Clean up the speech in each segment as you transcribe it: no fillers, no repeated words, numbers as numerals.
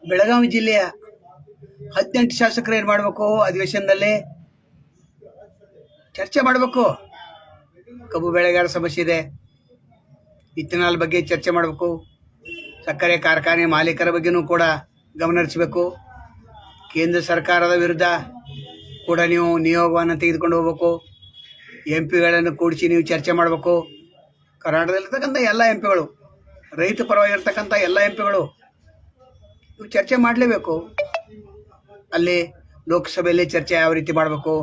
ಬೆಳಗಾವಿ ಜಿಲ್ಲೆಯ 18 ಶಾಸಕರು ಏನು ಮಾಡಬೇಕು? ಅಧಿವೇಶನದಲ್ಲಿ ಚರ್ಚೆ ಮಾಡಬೇಕು. ಕಬ್ಬು ಬೆಳೆಗಾರ ಸಮಸ್ಯೆ ಇದೆ, ಇಥೆನಾಲ್ ಬಗ್ಗೆ ಚರ್ಚೆ ಮಾಡಬೇಕು. ಸಕ್ಕರೆ ಕಾರ್ಖಾನೆ ಮಾಲೀಕರ ಬಗ್ಗೆನೂ ಕೂಡ ಗಮನ ಹರಿಸಬೇಕು. ಕೇಂದ್ರ ಸರ್ಕಾರದ ವಿರುದ್ಧ ಕೂಡ ನೀವು ನಿಯೋಗವನ್ನು ತೆಗೆದುಕೊಂಡು ಹೋಗ್ಬೇಕು. MP ಗಳನ್ನು ಕೂಡಿಸಿ ನೀವು ಚರ್ಚೆ ಮಾಡಬೇಕು. ಕರ್ನಾಟಕದಲ್ಲಿರ್ತಕ್ಕಂಥ ಎಲ್ಲ MP ಗಳು, ರೈತ ಪರವಾಗಿರ್ತಕ್ಕಂಥ ಎಲ್ಲ MP ಗಳು ಇವು ಚರ್ಚೆ ಮಾಡಲೇಬೇಕು. ಅಲ್ಲಿ ಲೋಕಸಭೆಯಲ್ಲಿ ಚರ್ಚೆ ಯಾವ ರೀತಿ ಮಾಡಬೇಕು,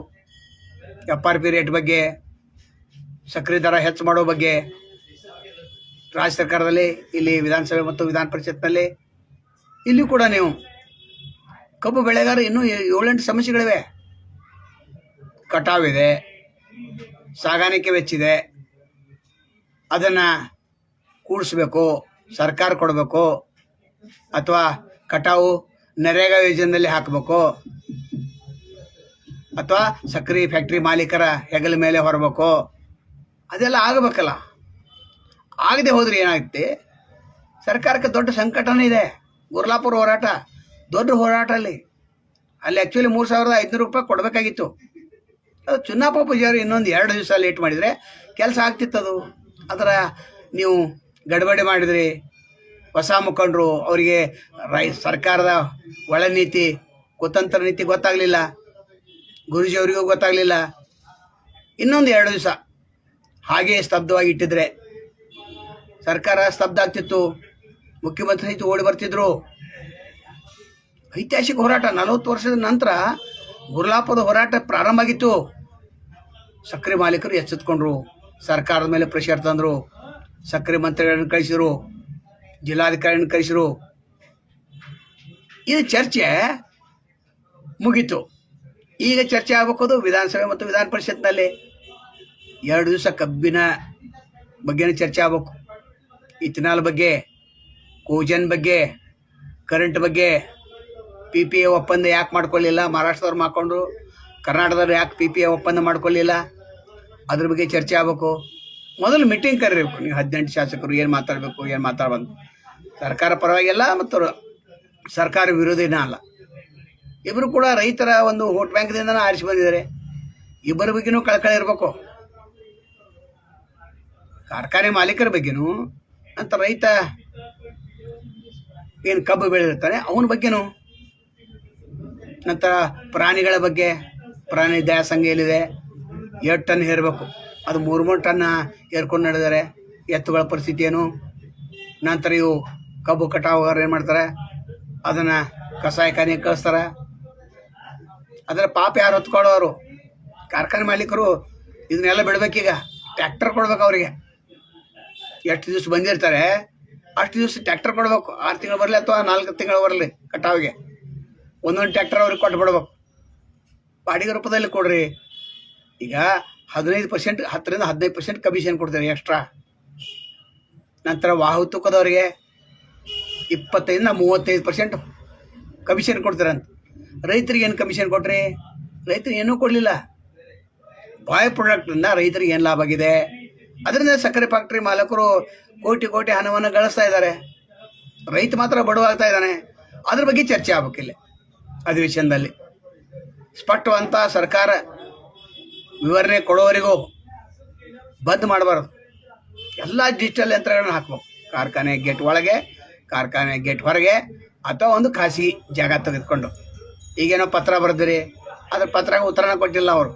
FRP ರೇಟ್ ಬಗ್ಗೆ, ಸಕ್ಕರೆ ದರ ಹೆಚ್ಚು ಮಾಡೋ ಬಗ್ಗೆ, ರಾಜ್ಯ ಸರ್ಕಾರದಲ್ಲಿ, ಇಲ್ಲಿ ವಿಧಾನಸಭೆ ಮತ್ತು ವಿಧಾನ ಪರಿಷತ್ನಲ್ಲಿ ಇಲ್ಲಿ ಕೂಡ ನೀವು ಕಬ್ಬು ಬೆಳೆಗಾರ ಇನ್ನೂ 7-8 ಸಮಸ್ಯೆಗಳಿವೆ. ಕಟಾವಿದೆ, ಸಾಗಾಣಿಕೆ ವೆಚ್ಚಿದೆ, ಅದನ್ನು ಕೂಡಿಸ್ಬೇಕು, ಸರ್ಕಾರ ಕೊಡಬೇಕು, ಅಥವಾ ಕಟಾವು ನರೇಗಾ ಯೋಜನೆಯಲ್ಲಿ ಹಾಕಬೇಕು, ಅಥವಾ ಸಕ್ಕರೆ ಫ್ಯಾಕ್ಟ್ರಿ ಮಾಲೀಕರ ಹೆಗಲ ಮೇಲೆ ಹೊರಬೇಕು. ಅದೆಲ್ಲ ಆಗಬೇಕಲ್ಲ. ಆಗದೆ ಹೋದ್ರೆ ಏನಾಗುತ್ತೆ? ಸರ್ಕಾರಕ್ಕೆ ದೊಡ್ಡ ಸಂಕಟನೇ ಇದೆ. ಗುರ್ಲಾಪುರ ಹೋರಾಟ ದೊಡ್ಡ ಹೋರಾಟ. ಅಲ್ಲಿ ಆ್ಯಕ್ಚುಲಿ 3,500 ರೂಪಾಯಿ ಕೊಡಬೇಕಾಗಿತ್ತು. ಅದು ಚುನಾಪಾ ಪೂಜಾರಿ ಇನ್ನೊಂದು 2 ದಿವಸ ಲೇಟ್ ಮಾಡಿದರೆ ಕೆಲಸ ಆಗ್ತಿತ್ತದು. ಅದರ ನೀವು ಗಡಬಡಿ ಮಾಡಿದ್ರಿ. ಹೊಸ ಮುಖಂಡರು, ಅವರಿಗೆ ಸರ್ಕಾರದ ಒಳ ನೀತಿ, ಕುತಂತ್ರ ನೀತಿ ಗೊತ್ತಾಗಲಿಲ್ಲ. ಗುರೂಜಿ ಅವರಿಗೂ ಗೊತ್ತಾಗಲಿಲ್ಲ. ಇನ್ನೊಂದು 2 ದಿವಸ ಹಾಗೇ ಸ್ತಬ್ಧವಾಗಿ ಇಟ್ಟಿದ್ರೆ ಸರ್ಕಾರ ಸ್ತಬ್ಧ ಆಗ್ತಿತ್ತು. ಮುಖ್ಯಮಂತ್ರಿ ಸಹಿತ ಓಡಿ ಬರ್ತಿದ್ರು. ಐತಿಹಾಸಿಕ ಹೋರಾಟ 40 ವರ್ಷದ ನಂತರ ಗುರ್ಲಾಪದ ಹೋರಾಟ ಪ್ರಾರಂಭ ಆಗಿತ್ತು. ಸಕ್ಕರೆ ಮಾಲೀಕರು ಎಚ್ಚೆತ್ಕೊಂಡ್ರು, ಸರ್ಕಾರದ ಮೇಲೆ ಪ್ರೆಷರ್ ತಂದರು, ಸಕ್ಕರೆ ಮಂತ್ರಿಗಳನ್ನು ಕಳಿಸಿದ್ರು, ಜಿಲ್ಲಾಧಿಕಾರಿಯನ್ನು ಕಳಿಸಿದ್ರು. ಇದು ಚರ್ಚೆ ಮುಗೀತು. ಈಗ ಚರ್ಚೆ ಆಗಬೇಕು ವಿಧಾನಸಭೆ ಮತ್ತು ವಿಧಾನ ಪರಿಷತ್ನಲ್ಲಿ. 2 ದಿವಸ ಕಬ್ಬಿನ ಬಗ್ಗೆನೇ ಚರ್ಚೆ ಆಗಬೇಕು. ಇಥೆನಾಲ್ ಬಗ್ಗೆ, ಕೋಜನ್ ಬಗ್ಗೆ, ಕರೆಂಟ್ ಬಗ್ಗೆ, PPA ಒಪ್ಪಂದ ಯಾಕೆ ಮಾಡ್ಕೊಳ್ಳಿಲ್ಲ? ಮಹಾರಾಷ್ಟ್ರದವ್ರು ಮಾಡ್ಕೊಂಡು, ಕರ್ನಾಟಕದವ್ರು ಯಾಕೆ PPA ಒಪ್ಪಂದ ಮಾಡ್ಕೊಳ್ಳಿಲ್ಲ? ಅದ್ರ ಬಗ್ಗೆ ಚರ್ಚೆ ಆಗಬೇಕು. ಮೊದಲು ಮೀಟಿಂಗ್ ಕರೀಬೇಕು. ನೀವು 18 ಶಾಸಕರು ಏನು ಮಾತಾಡಬೇಕು, ಏನು ಮಾತಾಡಬಾರ್ದು. ಸರ್ಕಾರ ಪರವಾಗಿಲ್ಲ ಮತ್ತು ಸರ್ಕಾರ ವಿರೋಧಿನ ಅಲ್ಲ. ಇಬ್ಬರು ಕೂಡ ರೈತರ ಒಂದು ವೋಟ್ ಬ್ಯಾಂಕ್ದಿಂದ ಆರಿಸಿ ಬಂದಿದ್ದಾರೆ. ಇಬ್ಬರ ಬಗ್ಗೆನೂ ಕಳಕಳಿ ಇರಬೇಕು. ಕಾರ್ಖಾನೆ ಮಾಲೀಕರ ಬಗ್ಗೆನೂ, ನಂತರ ರೈತ ಏನು ಕಬ್ಬು ಬೆಳೆದಿರ್ತಾನೆ ಅವನ ಬಗ್ಗೆನೂ, ನಂತರ ಪ್ರಾಣಿಗಳ ಬಗ್ಗೆ, ಪ್ರಾಣಿ ದಯಾ ಸಂಘ ಎಲ್ಲಿದೆ, 2 ಟನ್ ಹೇರಬೇಕು. ಅದು 3 ಟನ್ನ ಏರ್ಕೊಂಡು ನಡೆದಾರೆ. ಎತ್ತುಗಳ ಪರಿಸ್ಥಿತಿ ಏನು? ನಂತರ ಇವು ಕಬ್ಬು ಕಟಾವುಗಾರರು ಏನು ಮಾಡ್ತಾರೆ? ಅದನ್ನು ಕಸಾಯಿಖಾನೆಗೆ ಕಳಿಸ್ತಾರೆ. ಅದರ ಪಾಪ ಯಾರು ಹೊತ್ಕೊಳ್ಳೋರು? ಕಾರ್ಖಾನೆ ಮಾಲೀಕರು. ಇದನ್ನೆಲ್ಲ ಬಿಡಬೇಕೀಗ. ಟ್ರ್ಯಾಕ್ಟರ್ ಕೊಡ್ಬೇಕು ಅವರಿಗೆ. ಎಷ್ಟು ದಿವಸ ಬಂದಿರ್ತಾರೆ ಅಷ್ಟು ದಿವಸ ಟ್ರ್ಯಾಕ್ಟರ್ ಕೊಡಬೇಕು. 6 ತಿಂಗಳು ಬರಲಿ ಅಥವಾ 4 ತಿಂಗಳು ಬರಲಿ ಕಟಾವಿಗೆ ಒಂದೊಂದು ಟ್ರ್ಯಾಕ್ಟರ್ ಅವ್ರಿಗೆ ಕೊಟ್ಟು ಬಿಡ್ಬೇಕು. ಬಾಡಿಗೆ ರೂಪದಲ್ಲಿ ಕೊಡ್ರಿ. ಈಗ 15%, 10ರಿಂದ 15% ಕಮಿಷನ್ ಕೊಡ್ತಾರೆ ಎಕ್ಸ್ಟ್ರಾ. ನಂತರ ವಾಹು ತೂಕದವರಿಗೆ 25ರಿಂದ 35% ಕಮಿಷನ್ ಕೊಡ್ತಾರಂತ. ರೈತರಿಗೆ ಏನು ಕಮಿಷನ್ ಕೊಟ್ರಿ? ರೈತರಿಗೆ ಏನೂ ಕೊಡಲಿಲ್ಲ. ಬಾಯ್ ಪ್ರಾಡಕ್ಟ್ನಿಂದ ರೈತರಿಗೆ ಏನು ಲಾಭ ಆಗಿದೆ? ಅದರಿಂದ ಸಕ್ಕರೆ ಫ್ಯಾಕ್ಟ್ರಿ ಮಾಲಕರು ಕೋಟಿ ಕೋಟಿ ಹಣವನ್ನು ಗಳಿಸ್ತಾ ಇದ್ದಾರೆ. ರೈತ ಮಾತ್ರ ಬಡವಾಗ್ತಾ ಇದ್ದಾನೆ. ಅದ್ರ ಬಗ್ಗೆ ಚರ್ಚೆ ಆಗಬೇಕಿಲ್ಲ ಅಧಿವೇಶನದಲ್ಲಿ. ಸ್ಪಷ್ಟವಂತ ಸರ್ಕಾರ ವಿವರಣೆ ಕೊಡೋವರೆಗೂ ಬಂದ್ ಮಾಡಬಾರ್ದು. ಎಲ್ಲ ಡಿಜಿಟಲ್ ಯಂತ್ರಗಳನ್ನು ಹಾಕ್ಬೇಕು. ಕಾರ್ಖಾನೆ ಗೇಟ್ ಒಳಗೆ, ಕಾರ್ಖಾನೆ ಗೇಟ್ ಹೊರಗೆ, ಅಥವಾ ಒಂದು ಖಾಸಗಿ ಜಾಗ ತೆಗೆದುಕೊಂಡು. ಈಗೇನೋ ಪತ್ರ ಬರೆದಿರಿ, ಅದ್ರ ಪತ್ರಕ್ಕೆ ಉತ್ತರನ ಕೊಟ್ಟಿಲ್ಲ ಅವರು.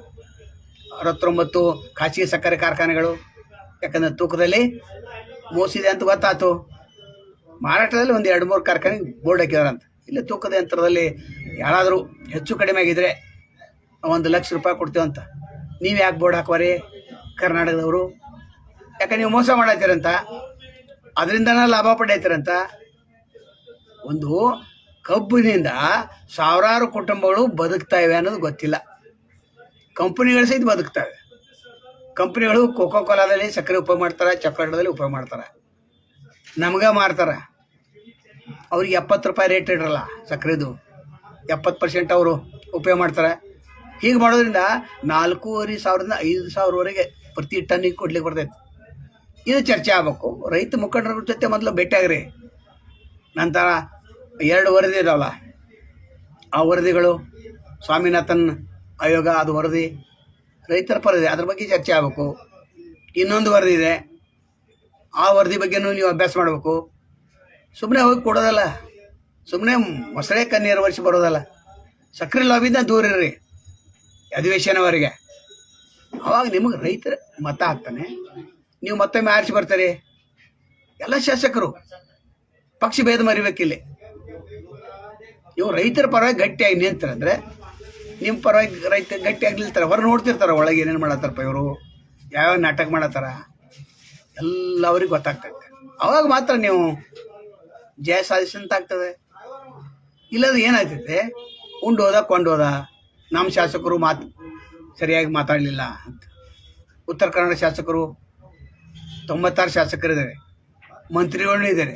69 ಖಾಸಗಿ ಸಕ್ಕರೆ ಕಾರ್ಖಾನೆಗಳು. ಯಾಕಂದರೆ ತೂಕದಲ್ಲಿ ಮೋಸಿದೆ ಅಂತ ಗೊತ್ತಾಯ್ತು. ಮಹಾರಾಷ್ಟ್ರದಲ್ಲಿ ಒಂದು 2-3 ಕಾರ್ಖಾನೆ ಬೋರ್ಡ್ ಹಾಕಿದಾರಂತ. ಇಲ್ಲಿ ತೂಕದ ಯಂತ್ರದಲ್ಲಿ ಯಾರಾದರೂ ಹೆಚ್ಚು ಕಡಿಮೆ ಆಗಿದ್ರೆ 1 ಲಕ್ಷ ರೂಪಾಯಿ ಕೊಡ್ತೀವಂತ. ನೀವು ಯಾಕೆ ಬೋರ್ಡ್ ಹಾಕುವರಿ ಕರ್ನಾಟಕದವರು? ಯಾಕೆ ನೀವು ಮೋಸ ಮಾಡತ್ತೀರಂತ, ಅದರಿಂದನೇ ಲಾಭ ಪಡೆಯತ್ತೀರಂತ. ಒಂದು ಕಬ್ಬಿನಿಂದ ಸಾವಿರಾರು ಕುಟುಂಬಗಳು ಬದುಕ್ತಾ ಇವೆ ಅನ್ನೋದು ಗೊತ್ತಿಲ್ಲ. ಕಂಪನಿಗಳು ಸಹಿತ ಬದುಕ್ತವೆ. ಕಂಪ್ನಿಗಳು ಕೋಕೋ ಕೋಲಾದಲ್ಲಿ ಸಕ್ಕರೆ ಉಪಯೋಗ ಮಾಡ್ತಾರೆ, ಚಾಕ್ಲೇಟದಲ್ಲಿ ಉಪಯೋಗ ಮಾಡ್ತಾರೆ, ನಮ್ಗೆ ಮಾರ್ತಾರೆ. ಅವ್ರಿಗೆ 70 ರೂಪಾಯಿ ರೇಟ್ ಇರಲ್ಲ ಸಕ್ಕರೆದು, 70% ಅವರು ಉಪಯೋಗ ಮಾಡ್ತಾರೆ. ಹೀಗೆ ಮಾಡೋದ್ರಿಂದ 4,500ರಿಂದ 5,000ವರೆಗೆ ಪ್ರತಿ ಟನ್ನಿಗೆ ಕೊಡ್ಲಿಕ್ಕೆ ಬರ್ತೈತೆ. ಇದು ಚರ್ಚೆ ಆಗಬೇಕು. ರೈತ ಮುಖಂಡರ ಜೊತೆ ಮೊದಲು ಭೇಟಿಯಾಗ್ರಿ. ನಂತರ 2 ವರದಿ ಇದಾವಲ್ಲ, ಆ ವರದಿಗಳು ಸ್ವಾಮಿನಾಥನ್ ಆಯೋಗ ಅದು ವರದಿ ರೈತರ ಪರ ಇದೆ, ಅದ್ರ ಬಗ್ಗೆ ಚರ್ಚೆ ಆಗಬೇಕು. ಇನ್ನೊಂದು ವರದಿ ಇದೆ, ಆ ವರದಿ ಬಗ್ಗೆನೂ ನೀವು ಅಭ್ಯಾಸ ಮಾಡಬೇಕು. ಸುಮ್ಮನೆ ಹೋಗಿ ಕೊಡೋದಲ್ಲ, ಸುಮ್ಮನೆ ಮೊಸಳೆ ಕಣ್ಣೀರು ವರ್ಷ ಬರೋದಲ್ಲ. ಸಕ್ರೆ ಲಾಬಿಂದ ದೂರ ಇರ್ರಿ ಅಧಿವೇಶನವರೆಗೆ. ಅವಾಗ ನಿಮಗೆ ರೈತರ ಮತ ಹಾಕ್ತಾನೆ, ನೀವು ಮತ್ತೊಮ್ಮೆ ಆರಿಸಿ ಬರ್ತಾರೆ. ಎಲ್ಲ ಶಾಸಕರು ಪಕ್ಷ ಭೇದ ಮರಿಬೇಕಿಲ್ಲಿ. ನೀವು ರೈತರ ಪರವಾಗಿ ಗಟ್ಟಿಯಾಗಿ ನಿಂತರಂದ್ರೆ ನಿಮ್ಮ ಪರವಾಗಿ ರೈತ ಗಟ್ಟಿಯಾಗಿ ನಿಲ್ತಾರೆ. ಹೊರ ನೋಡ್ತಿರ್ತಾರೆ ಒಳಗೆ ಏನೇನು ಮಾಡತ್ತಾರಪ್ಪ ಇವರು, ಯಾವ್ಯಾವ ನಾಟಕ ಮಾಡತ್ತಾರ ಎಲ್ಲ ಅವ್ರಿಗೆ ಗೊತ್ತಾಗ್ತದೆ. ಅವಾಗ ಮಾತ್ರ ನೀವು ಜಯ ಸಾಧಿಸಂತಾಗ್ತದೆ. ಇಲ್ಲದ್ರೆ ಏನಾಗ್ತೈತೆ, ಉಂಡೋದ ಕೊಂಡೋದ, ನಮ್ಮ ಶಾಸಕರು ಸರಿಯಾಗಿ ಮಾತಾಡಲಿಲ್ಲ ಅಂತ. ಉತ್ತರ ಕನ್ನಡ ಶಾಸಕರು 96 ಶಾಸಕರಿದ್ದಾರೆ, ಮಂತ್ರಿಗಳನ್ನೂ ಇದ್ದಾರೆ.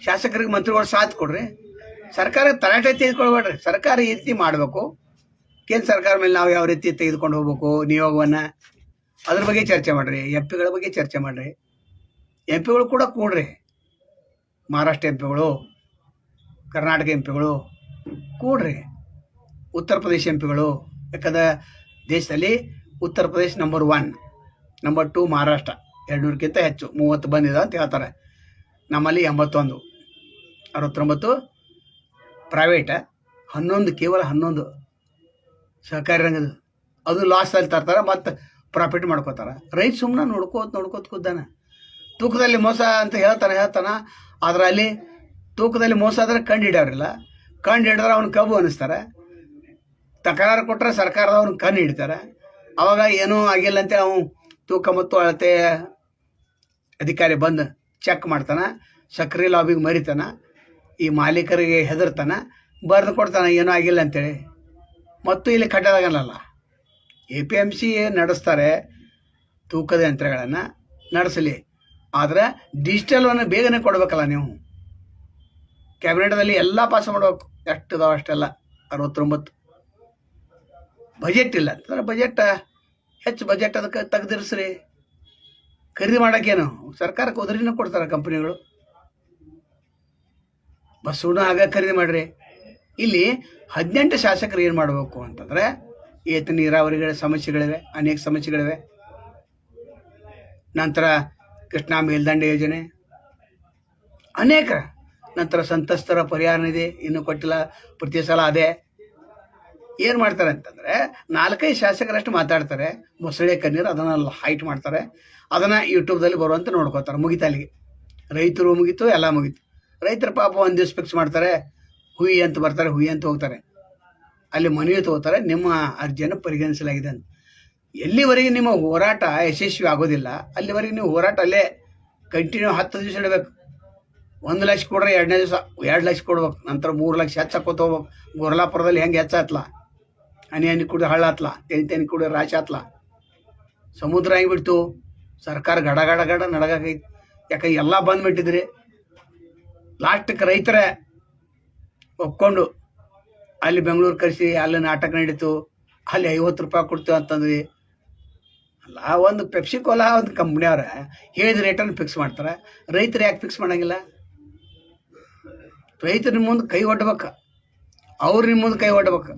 ಶಾಸಕರಿಗೆ ಮಂತ್ರಿಗಳು ಸಾಥ್ ಕೊಡ್ರಿ, ಸರ್ಕಾರ ತರಾಟೆ ತೆಗೆದುಕೊಳ್ಬೇಡ್ರಿ. ಸರ್ಕಾರ ಈ ರೀತಿ ಮಾಡಬೇಕು, ಕೇಂದ್ರ ಸರ್ಕಾರ ಮೇಲೆ ನಾವು ಯಾವ ರೀತಿ ತೆಗೆದುಕೊಂಡು ಹೋಗ್ಬೇಕು ನಿಯೋಗವನ್ನು, ಅದ್ರ ಬಗ್ಗೆ ಚರ್ಚೆ ಮಾಡಿರಿ. ಎಂ ಪಿಗಳ ಬಗ್ಗೆ ಚರ್ಚೆ ಮಾಡಿರಿ. ಎಂ ಪಿಗಳು ಕೂಡ ಕೂಡ್ರಿ, Maharashtra M ಪಿಗಳು, Karnataka M ಪಿಗಳು ಕೂಡ್ರಿ, Uttar Pradesh M ಪಿಗಳು. ಯಾಕಂದ್ರೆ ದೇಶದಲ್ಲಿ ಉತ್ತರ ಪ್ರದೇಶ ನಂಬರ್ 1, ನಂಬರ್ 2 ಮಹಾರಾಷ್ಟ್ರ, 200ಕ್ಕಿಂತ ಹೆಚ್ಚು 30 ಬಂದಿದೆ ಅಂತ ಹೇಳ್ತಾರೆ. ನಮ್ಮಲ್ಲಿ 81, 69 ಪ್ರೈವೇಟ, 11 ಕೇವಲ 11 ಸಹಕಾರಿ ರಂಗದ. ಅದು ಲಾಸಲ್ಲಿ ತರ್ತಾರೆ, ಮತ್ತು ಪ್ರಾಫಿಟ್ ಮಾಡ್ಕೋತಾರೆ. ರೈತ ಸುಮ್ಮನೆ ನೋಡ್ಕೋತ ಕೂತಾನೆ. ತೂಕದಲ್ಲಿ ಮೋಸ ಅಂತ ಹೇಳ್ತಾನೆ. ಆದರೆ ಅಲ್ಲಿ ತೂಕದಲ್ಲಿ ಮೋಸ ಆದರೆ ಕಂಡು ಹಿಡಿಯೋರಿಲ್ಲ. ಕಂಡು ಹಿಡಿದ್ರೆ ಅವ್ನು ಕಬ್ಬು ಅನ್ನಿಸ್ತಾರೆ. ತಕರಾರು ಕೊಟ್ಟರೆ ಸರ್ಕಾರದವ್ನು ಕಣ್ಣು ಹಿಡಿತಾರೆ. ಅವಾಗ ಏನೂ ಆಗಿಲ್ಲ ಅಂತೇಳಿ ಅವನು ತೂಕ ಮತ್ತು ಅಳತೆ ಅಧಿಕಾರಿ ಬಂದು ಚೆಕ್ ಮಾಡ್ತಾನೆ. ಸಕ್ರೆ ಲಾಬಿಗೆ ಮರಿತಾನೆ, ಈ ಮಾಲೀಕರಿಗೆ ಹೆದರ್ತಾನೆ, ಬರೆದು ಕೊಡ್ತಾನೆ ಏನೂ ಆಗಿಲ್ಲ ಅಂತೇಳಿ. ಮತ್ತು ಇಲ್ಲಿ ಕಟ್ಟದಾಗಲ್ಲ. APMC ನಡೆಸ್ತಾರೆ ತೂಕದ ಯಂತ್ರಗಳನ್ನು ನಡೆಸಲಿ, ಆದರೆ ಡಿಜಿಟಲನ್ನು ಬೇಗನೆ ಕೊಡಬೇಕಲ್ಲ. ನೀವು ಕ್ಯಾಬಿನೆಟ್ದಲ್ಲಿ ಎಲ್ಲ ಪಾಸ್ ಮಾಡಬೇಕು, ಎಷ್ಟಿದಾವೆ ಅಷ್ಟೆಲ್ಲ 69. ಬಜೆಟ್ ಇಲ್ಲ ಅಂತಂದ್ರೆ ಬಜೆಟ್ ಹೆಚ್ಚು ಬಜೆಟ್ ಅದಕ್ಕೆ ತೆಗೆದಿರಿಸ್ರಿ. ಖರೀದಿ ಮಾಡೋಕ್ಕೇನು ಸರ್ಕಾರಕ್ಕೆ ಉದುರಿನ ಕೊಡ್ತಾರೆ ಕಂಪ್ನಿಗಳು. ಬಸ್ಸುನ ಆಗ ಖರೀದಿ ಮಾಡಿರಿ. ಇಲ್ಲಿ 18 ಶಾಸಕರು ಏನು ಮಾಡಬೇಕು ಅಂತಂದರೆ, ಏತ ನೀರಾವರಿಗಳ ಸಮಸ್ಯೆಗಳಿವೆ, ಅನೇಕ ಸಮಸ್ಯೆಗಳಿವೆ. ನಂತರ ಕೃಷ್ಣಾ ಮೇಲ್ದಂಡೆ ಯೋಜನೆ ಅನೇಕ, ನಂತರ ಸಂತ್ರಸ್ತರ ಪರಿಹಾರ ನಿಧಿ ಇನ್ನೂ ಕೊಟ್ಟಿಲ್ಲ, ಪ್ರತಿ ಸಲ ಅದೇ. ಏನು ಮಾಡ್ತಾರೆ ಅಂತಂದರೆ 4-5 ಶಾಸಕರಷ್ಟು ಮಾತಾಡ್ತಾರೆ, ಮೊಸಳೆ ಕಣ್ಣೀರು ಅದನ್ನು ಹೈಟ್ ಮಾಡ್ತಾರೆ, ಅದನ್ನು ಯೂಟ್ಯೂಬ್ದಲ್ಲಿ ಬರುವಂತೆ ನೋಡ್ಕೋತಾರೆ. ಮುಗಿತು ಅಲ್ಲಿಗೆ, ರೈತರು ಮುಗೀತು, ಎಲ್ಲ ಮುಗೀತು. ರೈತರ ಪಾಪ ಒಂದು ದಿವ್ಸ ಫಿಕ್ಸ್ ಮಾಡ್ತಾರೆ, ಹುಯಿ ಅಂತ ಬರ್ತಾರೆ, ಹುಯಿ ಅಂತ ಹೋಗ್ತಾರೆ, ಅಲ್ಲಿ ಮನವಿ ತಗೋತಾರೆ, ನಿಮ್ಮ ಅರ್ಜಿಯನ್ನು ಪರಿಗಣಿಸಲಾಗಿದೆ ಅಂತ. ಎಲ್ಲಿವರೆಗೆ ನಿಮ್ಮ ಹೋರಾಟ ಯಶಸ್ವಿ ಆಗೋದಿಲ್ಲ ಅಲ್ಲಿವರೆಗೆ ನೀವು ಹೋರಾಟ ಅಲ್ಲೇ ಕಂಟಿನ್ಯೂ 10 ದಿವಸ ಇಡಬೇಕು. 1 ಲಕ್ಷ ಕೊಡ್ರೆ 2ನೇ ದಿವಸ 2 ಲಕ್ಷ ಕೊಡ್ಬೇಕು, ನಂತರ 3 ಲಕ್ಷ ಹೆಚ್ಚಾಕೋತ ಹೋಗ್ಬೇಕು. ಗೊರ್ಲಾಪುರದಲ್ಲಿ ಹೆಂಗೆ ಹೆಚ್ಚಾತ್ಲ, ಹನಿ ಕುಡಿದು ಹಳ್ಳ ಹತ್ಲ, ತೆನಿ ಕುಡಿದು ರಾಶಿ ಹತ್ಲ, ಸಮುದ್ರ ಆಗಿಬಿಡ್ತು. ಸರ್ಕಾರ ಗಡ ಗಡ ಗಡ ನಡಗೈತಿ. ಯಾಕೆ ಎಲ್ಲ ಬಂದ್ಬಿಟ್ಟಿದ್ರಿ. ಲಾಸ್ಟಕ್ಕೆ ರೈತರ ಒಪ್ಕೊಂಡು ಅಲ್ಲಿ ಬೆಂಗಳೂರು ಕರೆಸಿ ಅಲ್ಲಿ ನಾಟಕ ನಡೀತು, ಅಲ್ಲಿ 50 ರೂಪಾಯಿ ಕೊಡ್ತೀವಿ ಅಂತಂದ್ವಿ. ಅಲ್ಲ, ಒಂದು ಪೆಪ್ಸಿ ಕೋಲಾ ಒಂದು ಕಂಪ್ನಿಯವ್ರ ಹೇಳಿದ ರೇಟನ್ನು ಫಿಕ್ಸ್ ಮಾಡ್ತಾರೆ, ರೈತರು ಯಾಕೆ ಫಿಕ್ಸ್ ಮಾಡೋಂಗಿಲ್ಲ? ರೈತರು ನಿಮ್ಮ ಮುಂದೆ ಕೈ ಒಡ್ಬೇಕು, ಅವ್ರು ನಿಮ್ಮ ಮುಂದೆ ಕೈ ಒಡ್ಬೇಕು.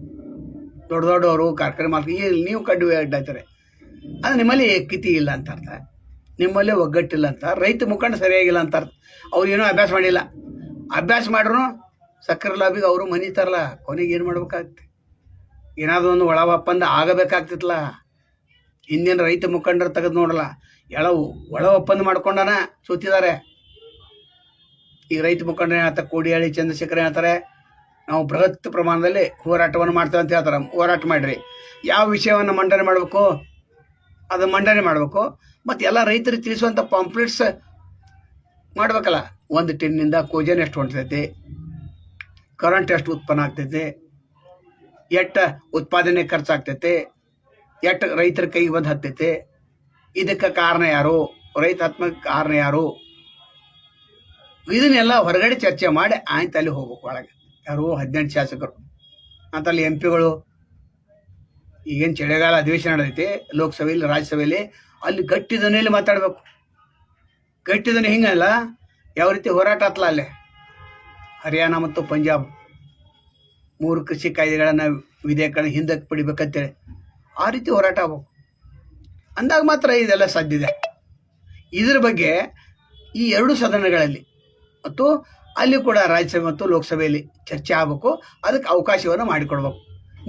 ದೊಡ್ಡ ದೊಡ್ಡವರು ಕಾರ್ಖಾನೆ ಮಾಲೀಕ ನೀವು ಕಡ್ಡು ಅಡ್ಡಾಯ್ತಾರೆ. ಅದು ನಿಮ್ಮಲ್ಲಿ ಏಕತೆ ಇಲ್ಲ ಅಂತ ಅರ್ಥ, ನಿಮ್ಮಲ್ಲಿ ಒಗ್ಗಟ್ಟಿಲ್ಲ ಅಂತ, ರೈತ ಮುಖಂಡ ಸರಿಯಾಗಿಲ್ಲ ಅಂತ ಅರ್ಥ. ಅವ್ರು ಏನೂ ಅಭ್ಯಾಸ ಮಾಡಿಲ್ಲ. ಅಭ್ಯಾಸ ಮಾಡ್ರು ಸಕ್ಕರೆ ಲಾಬಿಗೆ ಅವರು ಮನಿತಾರಲ್ಲ, ಕೊನೆಗೆ ಏನು ಮಾಡ್ಬೇಕಾಗ್ತಿ? ಏನಾದರೂ ಒಂದು ಒಳ ಒಪ್ಪಂದ ಆಗಬೇಕಾಗ್ತಿತ್ತಲ್ಲ. ಹಿಂದಿನ ರೈತ ಮುಖಂಡರು ತೆಗೆದು ನೋಡಲ್ಲ, ಒಳ ಒಪ್ಪಂದ ಮಾಡ್ಕೊಂಡಾನ ಸೋತಿದ್ದಾರೆ. ಈಗ ರೈತ ಮುಖಂಡರು ಹೇಳ್ತಾರೆ, ಕೋಡಿಹಳ್ಳಿ ಚಂದ್ರಶೇಖರ್ ಹೇಳ್ತಾರೆ, ನಾವು ಬೃಹತ್ ಪ್ರಮಾಣದಲ್ಲಿ ಹೋರಾಟವನ್ನು ಮಾಡ್ತೇವೆ ಅಂತ ಹೇಳ್ತಾರೆ. ಹೋರಾಟ ಮಾಡಿರಿ, ಯಾವ ವಿಷಯವನ್ನು ಮಂಡನೆ ಮಾಡಬೇಕು ಅದು ಮಂಡನೆ ಮಾಡಬೇಕು. ಮತ್ತು ಎಲ್ಲ ರೈತರಿಗೆ ತಿಳಿಸುವಂಥ ಪಾಂಪ್ಲೆಟ್ಸ್ ಮಾಡಬೇಕಲ್ಲ. ಒಂದು ಟಿನ್ನಿಂದ ಕೋಜನ್ ಎಷ್ಟು ಹೊಂಟೈತಿ, ಕರೆಂಟ್ ಎಷ್ಟು ಉತ್ಪನ್ನ ಆಗ್ತೈತಿ, ಎಷ್ಟು ಉತ್ಪಾದನೆ ಖರ್ಚಾಗ್ತೈತಿ, ಎಷ್ಟು ರೈತರ ಕೈಗೆ ಬಂದು ಹತ್ತೈತಿ, ಇದಕ್ಕೆ ಕಾರಣ ಯಾರು, ರೈತ ಆತ್ಮಕ್ಕೆ ಕಾರಣ ಯಾರು, ಇದನ್ನೆಲ್ಲ ಹೊರಗಡೆ ಚರ್ಚೆ ಮಾಡಿ ಆಯ್ತು ಅಲ್ಲಿ ಹೋಗ್ಬೇಕು ಒಳಗೆ. ಯಾರು 18 ಶಾಸಕರು ಅಂತಲ್ಲಿ ಎಂ ಪಿಗಳು. ಈಗೇನು ಚಳಿಗಾಲ ಅಧಿವೇಶನ ನಡೆದೈತಿ ಲೋಕಸಭೆಯಲ್ಲಿ ರಾಜ್ಯಸಭೆಯಲ್ಲಿ, ಅಲ್ಲಿ ಗಟ್ಟಿ ಧ್ವನಿಯಲ್ಲಿ ಮಾತಾಡಬೇಕು. ಗಟ್ಟಿ ಧ್ವನಿ ಹಿಂಗಲ್ಲ, ಯಾವ ರೀತಿ ಹೋರಾಟ ಆತ್ಲ ಅಲ್ಲೇ ಹರಿಯಾಣ ಮತ್ತು ಪಂಜಾಬ್ 3 ಕೃಷಿ ಕಾಯ್ದೆಗಳನ್ನು ವಿಧೇಯಕಗಳನ್ನ ಹಿಂದಕ್ಕೆ ಪಡಿಬೇಕಂತೇಳಿ ಆ ರೀತಿ ಹೋರಾಟ ಆಗಬೇಕು. ಅಂದಾಗ ಮಾತ್ರ ಇದೆಲ್ಲ ಸಾಧ್ಯ ಇದೆ. ಇದ್ರ ಬಗ್ಗೆ ಈ 2 ಸದನಗಳಲ್ಲಿ ಮತ್ತು ಅಲ್ಲಿ ಕೂಡ ರಾಜ್ಯಸಭೆ ಮತ್ತು ಲೋಕಸಭೆಯಲ್ಲಿ ಚರ್ಚೆ ಆಗಬೇಕು. ಅದಕ್ಕೆ ಅವಕಾಶವನ್ನು ಮಾಡಿಕೊಡ್ಬೇಕು.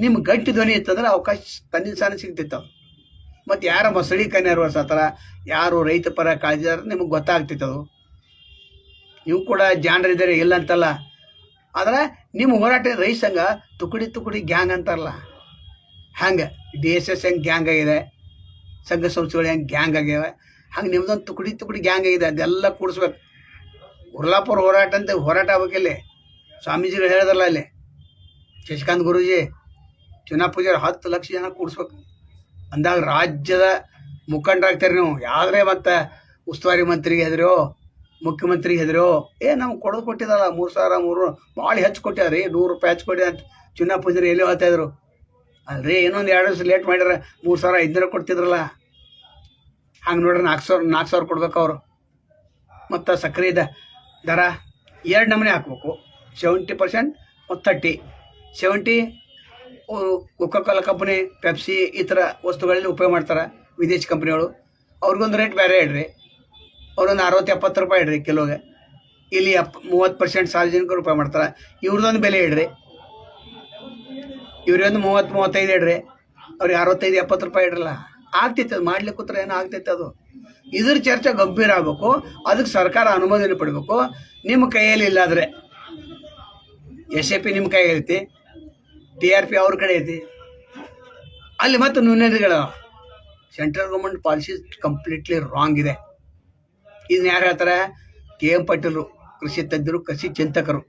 ನಿಮ್ಮ ಗಟ್ಟಿ ಧ್ವನಿ ಇತ್ತಂದ್ರೆ ಅವಕಾಶ ತನ್ನಿಂದ ಸಿಗ್ತಿತ್ತು. ಮತ್ತು ಯಾರ ಮೊಸಳಿ ಕನ್ಯರು ಸತ್ತಾರ, ಯಾರು ರೈತ ಪರ ಕಾಳಜಿದಾರ ನಿಮಗೆ ಗೊತ್ತಾಗ್ತಿತ್ತದು. ನೀವು ಕೂಡ ಜಾಣರಿದ್ದಾರೆ ಇಲ್ಲ ಅಂತಲ್ಲ. ಆದ್ರೆ ನಿಮ್ಮ ಹೋರಾಟ ರೈತ ಸಂಘ ತುಕಡಿ ಗ್ಯಾಂಗ್ ಅಂತಾರಲ್ಲ, ಹಂಗೆ DSS ಹೆಂಗೆ ಗ್ಯಾಂಗ್ ಆಗಿದೆ, ಸಂಘ ಸಂಸ್ಥೆಗಳು ಹೆಂಗೆ ಗ್ಯಾಂಗ್ ಆಗ್ಯಾವೆ, ಹಂಗೆ ನಿಮ್ದೊಂದು ತುಕಡಿ ಗ್ಯಾಂಗ್ ಆಗಿದೆ. ಅದೆಲ್ಲ ಕೂಡಿಸ್ಬೇಕು. ಉರ್ಲಾಪುರ ಹೋರಾಟ ಅಂತ ಹೋರಾಟ ಆಗ್ಬೇಕಿಲ್ಲಿ. ಸ್ವಾಮೀಜಿಗಳು ಹೇಳಿದ್ರಲ್ಲ ಅಲ್ಲಿ, ಶಶಿಕಾಂತ್ ಗುರೂಜಿ, ಚುನಾವ್ ಪೂಜಾರಿ 10 ಲಕ್ಷ ಜನ ಕೂಡಿಸ್ಬೇಕು. ಅಂದಾಗ ರಾಜ್ಯದ ಮುಖಂಡರಾಗ್ತಾರೆ ನೀವು. ಯಾವ್ದ್ರೆ ಮತ್ತು ಉಸ್ತುವಾರಿ ಮಂತ್ರಿಗೆ ಹೆದರೋ, ಮುಖ್ಯಮಂತ್ರಿಗೆ ಹೆದರೋ, ನಮ್ಗೆ ಕೊಟ್ಟಿದ್ದಲ್ಲ 3,000 ಭಾಳ ಹೆಚ್ಚು ಕೊಟ್ಟಿದ್ರಿ, 100 ರೂಪಾಯಿ ಹೆಚ್ಚು ಕೊಟ್ಟಿದೆ ಅಂತ ಚುನಾವ್ ಪೂಜಾರಿ ಎಲ್ಲಿ ಹೇಳ್ತಾಯಿದ್ರು. ಅಲ್ರಿ ಇನ್ನೊಂದು 2 ದಿವಸ ಲೇಟ್ ಮಾಡ್ಯಾರ 3,500 ಕೊಡ್ತಿದ್ರಲ್ಲ. ಹಂಗೆ ನೋಡ್ರಿ 4,000 ಕೊಡ್ಬೇಕು ಅವರು. ಮತ್ತು ಸಕ್ಕರೆ ದರ 2 ನಮೂನೆ ಹಾಕ್ಬೇಕು. 70% ಮತ್ತು 30. 70 ಕೊಕೊಕೋಲಾ ಕಂಪ್ನಿ, ಪೆಪ್ಸಿ ಈ ಥರ ವಸ್ತುಗಳಲ್ಲಿ ಉಪಯೋಗ ಮಾಡ್ತಾರೆ ವಿದೇಶಿ ಕಂಪ್ನಿಗಳು. ಅವ್ರಿಗೊಂದು ರೇಟ್ ಬೇರೆ ಇಡ್ರಿ. ಅವ್ರೊಂದು 60-70 ರೂಪಾಯಿ ಇಡ್ರಿ ಕಿಲೋಗೆ. ಇಲ್ಲಿ 30% ಸಾರ್ವಜನಿಕರು ಉಪಯೋಗ ಮಾಡ್ತಾರೆ. ಇವ್ರದ್ದೊಂದು ಬೆಲೆ ಇಡ್ರಿ. ಇವ್ರಿಗೊಂದು 30-35 ಇಡ್ರಿ. ಅವ್ರಿಗೆ 65-70 ರೂಪಾಯಿ ಇಡ್ರಲ್ಲ. ಆಗ್ತೈತೆ ಅದು. ಮಾಡ್ಲಿಕ್ಕೆ ಕೂತ್ರೆ ಏನೋ ಆಗ್ತೈತೆ ಅದು. ಇದ್ರ ಚರ್ಚೆ ಗಂಭೀರ ಆಗಬೇಕು. ಅದಕ್ಕೆ ಸರ್ಕಾರ ಅನುಮೋದನೆ ಪಡಬೇಕು. ನಿಮ್ಮ ಕೈಯಲ್ಲಿ ಇಲ್ಲಾದರೆ SAP ನಿಮ್ಮ ಕೈಗೆ ಐತಿ, TRP ಅವ್ರ ಕಡೆ ಐತಿ. ಅಲ್ಲಿ ಮತ್ತು ನ್ಯೂನತೆಗಳು. Central government policy completely wrong ಇದೆ. ಇದನ್ನ ಯಾರು ಹೇಳ್ತಾರೆ? KM ಪಾಟೀಲರು, ಕೃಷಿ ತಜ್ಞರು, ಕೃಷಿ ಚಿಂತಕರು,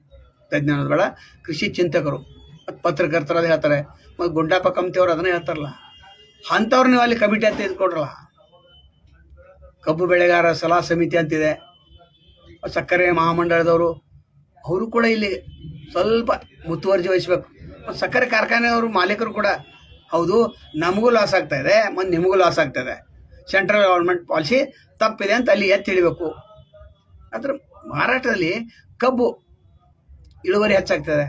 ತಜ್ಞರು ಬೇಡ, ಕೃಷಿ ಚಿಂತಕರು ಮತ್ತು ಪತ್ರಕರ್ತರು ಅದು ಹೇಳ್ತಾರೆ. ಮತ್ತು ಗುಂಡಪ್ಪ ಕಮ್ತಿಯವರು ಅದನ್ನೇ ಹೇಳ್ತಾರಲ್ಲ. ಅಂಥವ್ರು ನೀವು ಅಲ್ಲಿ ಕಮಿಟಿ ಅಂತ ಇದ್ಕೊಡ್ರಲ್ಲ. ಕಬ್ಬು ಬೆಳೆಗಾರ ಸಲಹಾ ಸಮಿತಿ ಅಂತಿದೆ, ಸಕ್ಕರೆ ಮಹಾಮಂಡಳದವರು, ಅವರು ಕೂಡ ಇಲ್ಲಿ ಸ್ವಲ್ಪ ಮುತುವರ್ಜಿ ವಹಿಸ್ಬೇಕು. ಮತ್ತು ಸಕ್ಕರೆ ಕಾರ್ಖಾನೆಯವರು ಮಾಲೀಕರು ಕೂಡ ಹೌದು, ನಮಗೂ ಲಾಸ್ ಆಗ್ತಾಯಿದೆ ಮತ್ತು ನಿಮಗೂ ಲಾಸ್ ಆಗ್ತಾಯಿದೆ, ಸೆಂಟ್ರಲ್ ಗೌರ್ಮೆಂಟ್ ಪಾಲಿಸಿ ತಪ್ಪಿದೆ ಅಂತ ಅಲ್ಲಿ ಎತ್ತಿ ಹಿಡಿಬೇಕು. ಅದರ ಮಾರಾಟದಲ್ಲಿ ಕಬ್ಬು ಇಳುವರಿ ಹೆಚ್ಚಾಗ್ತದೆ.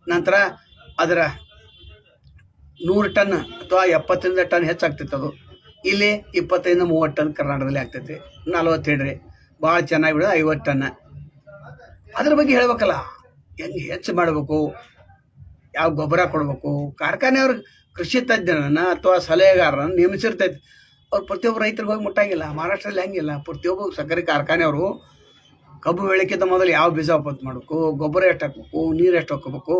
ನಂತರ ಅದರ 100 ಟನ್ ಅಥವಾ 70 ಟನ್ ಹೆಚ್ಚಾಗ್ತೈತೆ. ಅದು ಇಲ್ಲಿ 25-30 ಟನ್ ಕರ್ನಾಟಕದಲ್ಲಿ ಆಗ್ತೈತಿ. 40 ಇಡ್ರಿ, ಭಾಳ ಚೆನ್ನಾಗಿ ಬಿಡೋದು 50 ಟನ್. ಅದ್ರ ಬಗ್ಗೆ ಹೇಳ್ಬೇಕಲ್ಲ, ಹೆಂಗೆ ಹೆಚ್ಚು ಮಾಡಬೇಕು, ಯಾವ ಗೊಬ್ಬರ ಕೊಡಬೇಕು. ಕಾರ್ಖಾನೆಯವ್ರು ಕೃಷಿ ತಜ್ಞರನ್ನು ಅಥವಾ ಸಲಹೆಗಾರರನ್ನು ನೇಮಿಸಿರ್ತೈತಿ. ಅವ್ರು ಪ್ರತಿಯೊಬ್ಬರು ರೈತರಿಗೆ ಹೋಗಿ ಮುಟ್ಟಾಗಿಲ್ಲ. ಮಹಾರಾಷ್ಟ್ರದಲ್ಲಿ ಹಂಗಿಲ್ಲ. ಪ್ರತಿಯೊಬ್ಬ ಸಕ್ಕರೆ ಕಾರ್ಖಾನೆಯವರು ಕಬ್ಬು ಬೆಳಕಿಂತ ಮೊದಲು ಯಾವ ಬೀಜ ಉತ್ಪತ್ತಿ ಮಾಡಬೇಕು, ಗೊಬ್ಬರ ಎಷ್ಟು ಹಾಕ್ಬೇಕು, ನೀರು ಎಷ್ಟು ಹಾಕೋಬೇಕು,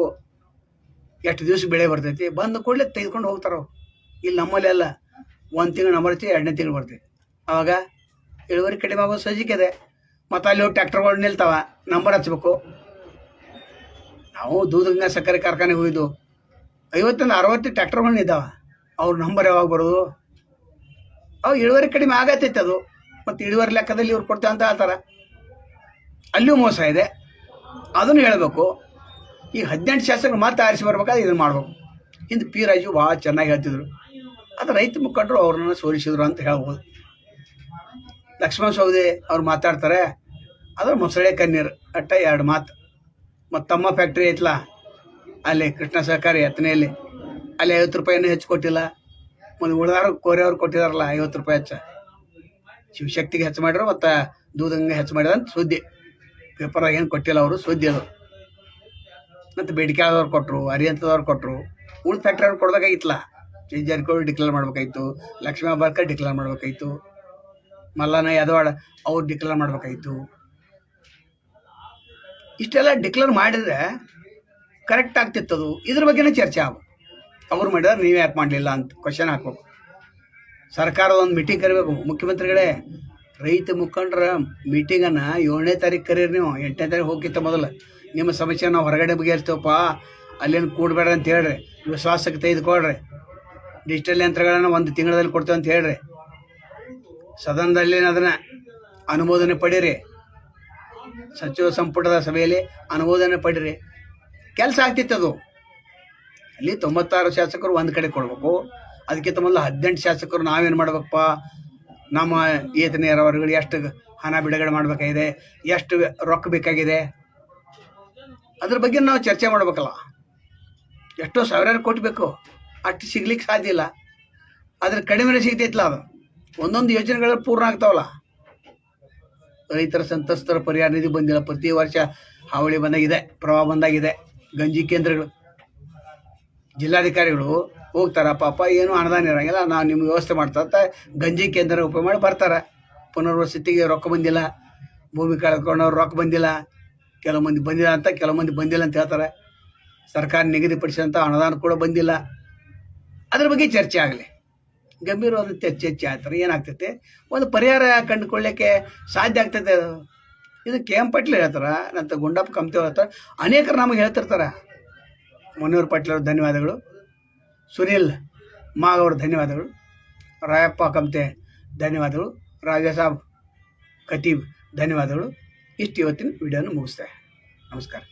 ಎಷ್ಟು ದಿವಸ ಬೆಳೆ ಬರ್ತೈತಿ, ಬಂದು ಕೂಡಲೇ ತೆಗೆದುಕೊಂಡು ಹೋಗ್ತಾರೆ ಅವ್ರು. ಇಲ್ಲಿ ನಮ್ಮಲ್ಲಿ ಎಲ್ಲ 1 ತಿಂಗಳು ನಂಬರ್ತಿ, 2ನೇ ತಿಂಗಳು ಬರ್ತೈತಿ. ಆವಾಗ ಇಳುವರಿ ಕಡಿಮೆ ಆಗೋದು ಸಜ್ಜಿಕೆ ಇದೆ. ಮತ್ತು ಅಲ್ಲಿ ಹೋಗಿ ಟ್ಯಾಕ್ಟರ್ಗಳು ನಿಲ್ತಾವ, ನಂಬರ್ ಹಚ್ಬೇಕು. ನಾವು ದೂಧಗಂಗಾ ಸಕ್ಕರೆ ಕಾರ್ಖಾನೆಗೆ ಹೋಗಿದ್ದು 50-60 ಟ್ಯಾಕ್ಟರ್ಗಳು ಇದ್ದಾವೆ. ಅವ್ರ ನಂಬರ್ ಯಾವಾಗ ಬರೋದು? ಅವು ಇಳುವರಿ ಕಡಿಮೆ ಆಗತ್ತೈತೆ ಅದು. ಮತ್ತು ಇಳುವರಿ ಲೆಕ್ಕದಲ್ಲಿ ಇವ್ರು ಕೊಡ್ತೇವೆ ಅಂತ ಹೇಳ್ತಾರೆ. ಅಲ್ಲಿಯೂ ಮೋಸ ಇದೆ, ಅದನ್ನು ಹೇಳಬೇಕು. ಈಗ 18 ಶಾಸಕರು ಮತ್ತೆ ಆರಿಸಿ ಬರ್ಬೇಕಾದ್ರೆ ಇದನ್ನು ಮಾಡ್ಬೇಕು. ಹಿಂದೆ ಪಿ ರಾಜು ಭಾಳ ಚೆನ್ನಾಗಿ ಹೇಳ್ತಿದ್ರು. ಅದು ರೈತ ಮುಖಂಡರು ಅವ್ರನ್ನ ಸೋಲಿಸಿದ್ರು ಅಂತ ಹೇಳ್ಬೋದು. ಲಕ್ಷ್ಮಣ ಸವದಿ ಅವ್ರು ಮಾತಾಡ್ತಾರೆ, ಅದ್ರ ಮೊಸಳೆ ಕಣ್ಣೀರು ಅಟ್ಟ 2 ಮಾತು. ಮತ್ತು ತಮ್ಮ ಫ್ಯಾಕ್ಟ್ರಿ ಐತಲ್ಲ ಅಲ್ಲಿ ಕೃಷ್ಣ ಸಹಕಾರಿ ಹತ್ತನೆಯಲ್ಲಿ, ಅಲ್ಲಿ 50 ರೂಪಾಯಿನೂ ಹೆಚ್ಚು ಕೊಟ್ಟಿಲ್ಲ. ಒಂದು ಉಳಿದಾರು ಕೋರೆಯವ್ರು ಕೊಟ್ಟಿದಾರಲ್ಲ 50 ರೂಪಾಯಿ ಹೆಚ್ಚು. ಶಿವಶಕ್ತಿಗೆ ಹೆಚ್ಚು ಮಾಡಿದ್ರು ಮತ್ತು ದೂಧಂಗೆ ಹೆಚ್ಚು ಮಾಡಿದ ಅಂತ ಸುದ್ದಿ. ಪೇಪರಾಗ ಏನು ಕೊಟ್ಟಿಲ್ಲ ಅವರು, ಸುದ್ದಿ ಅದು. ಮತ್ತು ಬೇಡಿಕೆ ಆದವ್ರು ಕೊಟ್ಟರು, ಹರಿಯಂತದವ್ರು ಕೊಟ್ಟರು. ಉಳಿದ ಫ್ಯಾಕ್ಟ್ರಿ ಅವ್ರು ಕೊಡ್ಬೇಕಾಗಿತ್ತಲ್ಲ. ಜಾರಕಿಹೊಳಿ ಡಿಕ್ಲೇರ್ ಮಾಡ್ಬೇಕಾಯ್ತು, ಲಕ್ಷ್ಮೀ ಹೆಬ್ಬಾಳ್ಕರ್ ಡಿಕ್ಲೇರ್ ಮಾಡ್ಬೇಕಾಯ್ತು, ಮಲ್ಲಣ್ಣ ಯಾದವಾಡ ಅವ್ರು ಡಿಕ್ಲೇರ್ ಮಾಡ್ಬೇಕಾಯ್ತು. ಇಷ್ಟೆಲ್ಲ ಡಿಕ್ಲೇರ್ ಮಾಡಿದರೆ ಕರೆಕ್ಟ್ ಆಗ್ತಿತ್ತದು. ಇದ್ರ ಬಗ್ಗೆನೇ ಚರ್ಚೆ ಆಗಬೇಕು. ಅವ್ರು ಮಾಡಿದ್ರೆ ನೀವೇ ಯಾಕೆ ಮಾಡಲಿಲ್ಲ ಅಂತ ಕ್ವಶನ್ ಹಾಕ್ಬೇಕು. ಸರ್ಕಾರದ ಒಂದು ಮೀಟಿಂಗ್ ಕರಿಬೇಕು. ಮುಖ್ಯಮಂತ್ರಿಗಳೇ, ರೈತ ಮುಖಂಡರ ಮೀಟಿಂಗನ್ನು 7ನೇ ತಾರೀಕು ಕರೀರಿ. ನೀವು 8ನೇ ತಾರೀಕು ಹೋಗಿತ್ತ ಮೊದಲು ನಿಮ್ಮ ಸಮಸ್ಯೆ ನಾವು ಹೊರಗಡೆ ಬಗೆಹರಿಸ್ತೇವಪ್ಪ, ಅಲ್ಲೇನು ಕೂಡಬೇಡ ಅಂತ ಹೇಳ್ರಿ. ವಿಶ್ವಾಸಕ್ಕೆ ತೆಗೆದುಕೊಳ್ರಿ. ಡಿಜಿಟಲ್ ಯಂತ್ರಗಳನ್ನು 1 ತಿಂಗಳಲ್ಲಿ ಕೊಡ್ತೇವೆ ಅಂತ ಹೇಳ್ರಿ. ಸದನದಲ್ಲಿ ಅದನ್ನು ಅನುಮೋದನೆ ಪಡೀರಿ. ಸಚಿವ ಸಂಪುಟದ ಸಭೆಯಲ್ಲಿ ಅನುಮೋದನೆ ಪಡೀರಿ. ಕೆಲಸ ಆಗ್ತಿತ್ತದು. ಅಲ್ಲಿ 96 ಶಾಸಕರು ಒಂದು ಕಡೆ ಕೊಡಬೇಕು. ಅದಕ್ಕಿಂತ ಮೊದಲು 18 ಶಾಸಕರು ನಾವೇನು ಮಾಡ್ಬೇಕಪ್ಪ, ನಮ್ಮ ಏತ ನೀರಾವರಿಗಳು ಎಷ್ಟು ಹಣ ಬಿಡುಗಡೆ ಮಾಡಬೇಕಾಗಿದೆ, ಎಷ್ಟು ರೊಕ್ಕ ಬೇಕಾಗಿದೆ, ಅದ್ರ ಬಗ್ಗೆ ನಾವು ಚರ್ಚೆ ಮಾಡ್ಬೇಕಲ್ಲ. ಎಷ್ಟೋ ಸಾವಿರಾರು ಕೋಟಿ ಬೇಕು, ಅಷ್ಟು ಸಿಗ್ಲಿಕ್ಕೆ ಸಾಧ್ಯ ಇಲ್ಲ. ಆದರೆ ಕಡಿಮೆ ಸಿಗ್ತೈತಲ್ಲ, ಅದು ಒಂದೊಂದು ಯೋಜನೆಗಳು ಪೂರ್ಣ ಆಗ್ತಾವಲ್ಲ. ರೈತರ ಸಂತ್ರಸ್ತರ ಪರಿಹಾರ ನಿಧಿ ಬಂದಿಲ್ಲ. ಪ್ರತಿ ವರ್ಷ ಹಾವಳಿ ಬಂದಾಗಿದೆ, ಪ್ರವಾಹ ಬಂದಾಗಿದೆ. ಗಂಜಿ ಕೇಂದ್ರಗಳು, ಜಿಲ್ಲಾಧಿಕಾರಿಗಳು ಹೋಗ್ತಾರ, ಪಾಪ ಏನು ಅನುದಾನ ಇರೋಂಗಿಲ್ಲ, ನಾವು ನಿಮ್ಗೆ ವ್ಯವಸ್ಥೆ ಮಾಡ್ತಾ ಅಂತ ಗಂಜಿ ಕೇಂದ್ರ ಉಪಯೋಗ ಮಾಡಿ ಬರ್ತಾರೆ. ಪುನರ್ವಸತಿಗೆ ರೊಕ್ಕ ಬಂದಿಲ್ಲ, ಭೂಮಿ ಕಳ್ಕೊಂಡವ್ರು ರೊಕ್ಕ ಬಂದಿಲ್ಲ, ಕೆಲವು ಮಂದಿ ಬಂದಿಲ್ಲ ಅಂತ, ಕೆಲವು ಮಂದಿ ಬಂದಿಲ್ಲ ಅಂತ ಹೇಳ್ತಾರೆ. ಸರ್ಕಾರ ನಿಗದಿಪಡಿಸಿದಂಥ ಅನುದಾನ ಕೂಡ ಬಂದಿಲ್ಲ. ಅದ್ರ ಬಗ್ಗೆ ಚರ್ಚೆ ಆಗಲಿ, ಗಂಭೀರವಾದ ಚರ್ಚೆ ಆಗ್ತಾರೆ. ಏನಾಗ್ತೈತೆ, ಒಂದು ಪರಿಹಾರ ಕಂಡುಕೊಳ್ಳಿಕ್ಕೆ ಸಾಧ್ಯ ಆಗ್ತೈತೆ. ಇದು ಕೆ ಎಂ ಪಾಟೀಲ್ ಹೇಳ್ತಾರೆ, ನಂತರ ಗುಂಡಪ್ಪ ಕಮ್ತೆ ಹೇಳ್ತಾರೆ, ಅನೇಕರು ನಮಗೆ ಹೇಳ್ತಿರ್ತಾರೆ. ಮುನ್ನೂರು ಪಾಟೀಲ್ ಅವ್ರ ಧನ್ಯವಾದಗಳು, ಸುನಿಲ್ ಮಾಗ್ ಅವ್ರ ಧನ್ಯವಾದಗಳು, ರಾಯಪ್ಪ ಕಮ್ತೆ ಧನ್ಯವಾದಗಳು, ರಾಜಾ ಸಾಬ್ ಖತೀಬ್ ಧನ್ಯವಾದಗಳು. ಇಷ್ಟು ಇವತ್ತಿನ ವಿಡಿಯೋನ ಮುಗಿಸ್ತೆ. ನಮಸ್ಕಾರ.